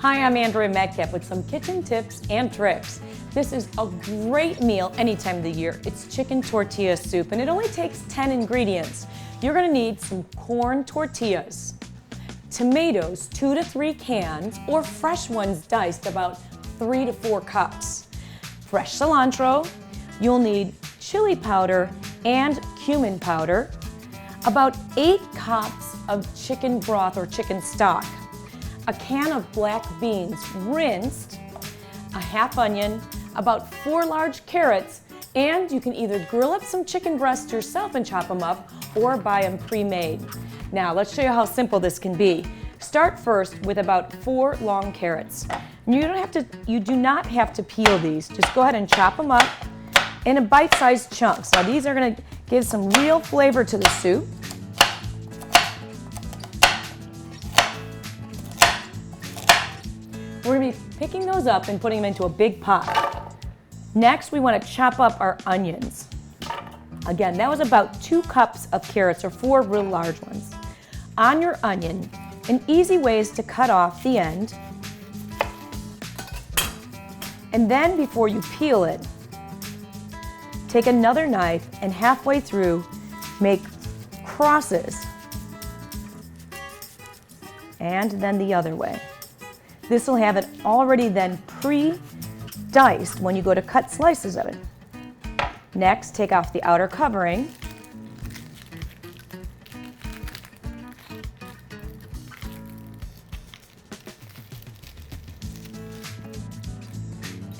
Hi, I'm Andrea Metcalf with some kitchen tips and tricks. This is a great meal any time of the year. It's chicken tortilla soup, and it only takes 10 ingredients. You're gonna need some corn tortillas, tomatoes, 2 to 3 cans, or fresh ones diced, about 3 to 4 cups. Fresh cilantro, you'll need chili powder and cumin powder, about 8 cups of chicken broth or chicken stock, a can of black beans rinsed, a half onion, about 4 large carrots, and you can either grill up some chicken breasts yourself and chop them up or buy them pre-made. Now let's show you how simple this can be. Start first with about 4 long carrots. You do not have to peel these. Just go ahead and chop them up in a bite-sized chunks. Now these are going to give some real flavor to the soup. We're going to be picking those up and putting them into a big pot. Next, we want to chop up our onions. Again, that was about 2 cups of carrots, or 4 real large ones. On your onion, an easy way is to cut off the end. And then before you peel it, take another knife and halfway through, make crosses. And then the other way. This will have it already then pre-diced when you go to cut slices of it. Next, take off the outer covering.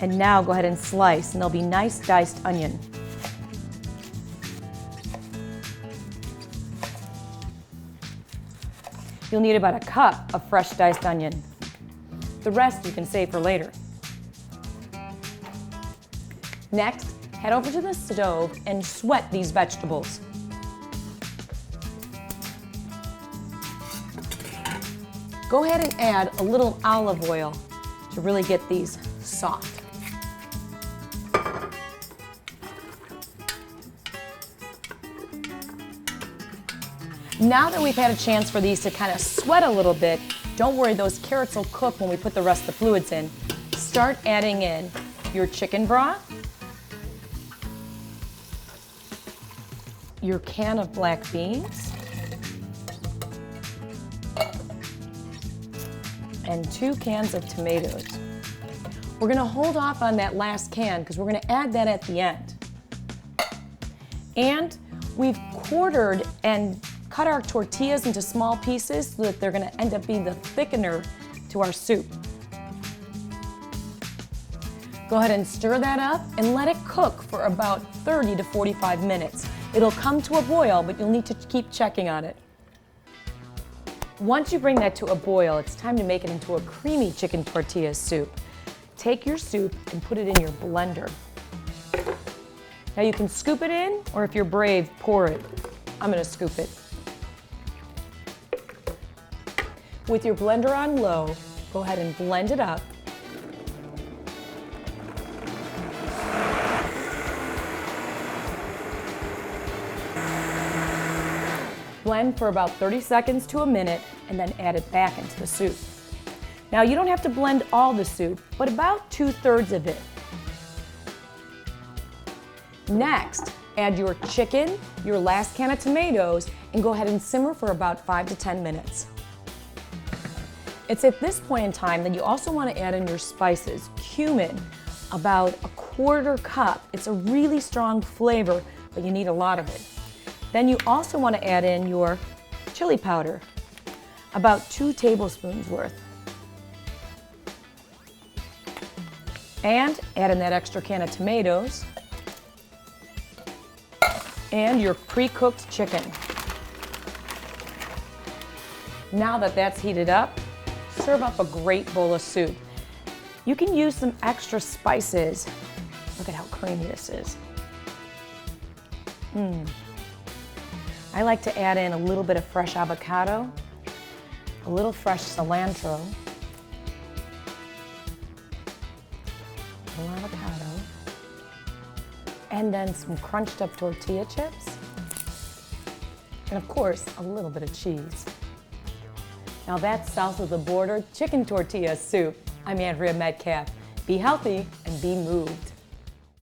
And now go ahead and slice, and there'll be nice diced onion. You'll need about a cup of fresh diced onion. The rest you can save for later. Next, head over to the stove and sweat these vegetables. Go ahead and add a little olive oil to really get these soft. Now that we've had a chance for these to kind of sweat a little bit, don't worry, those carrots will cook when we put the rest of the fluids in. Start adding in your chicken broth, your can of black beans, and 2 cans of tomatoes. We're gonna hold off on that last can because we're gonna add that at the end. And we've quartered and cut our tortillas into small pieces so that they're going to end up being the thickener to our soup. Go ahead and stir that up and let it cook for about 30 to 45 minutes. It'll come to a boil, but you'll need to keep checking on it. Once you bring that to a boil, it's time to make it into a creamy chicken tortilla soup. Take your soup and put it in your blender. Now you can scoop it in, or if you're brave, pour it. I'm going to scoop it. With your blender on low, go ahead and blend it up. Blend for about 30 seconds to a minute and then add it back into the soup. Now you don't have to blend all the soup, but about 2/3 of it. Next, add your chicken, your last can of tomatoes, and go ahead and simmer for about 5 to 10 minutes. It's at this point in time that you also want to add in your spices. Cumin, about a 1/4 cup. It's a really strong flavor, but you need a lot of it. Then you also want to add in your chili powder, about 2 tablespoons worth. And add in that extra can of tomatoes and your pre-cooked chicken. Now that that's heated up, serve up a great bowl of soup. You can use some extra spices. Look at how creamy this is. I like to add in a little bit of fresh avocado, a little fresh cilantro, a little avocado, and then some crunched up tortilla chips, and of course, a little bit of cheese. Now that's south of the border chicken tortilla soup. I'm Andrea Metcalf. Be healthy and be moved.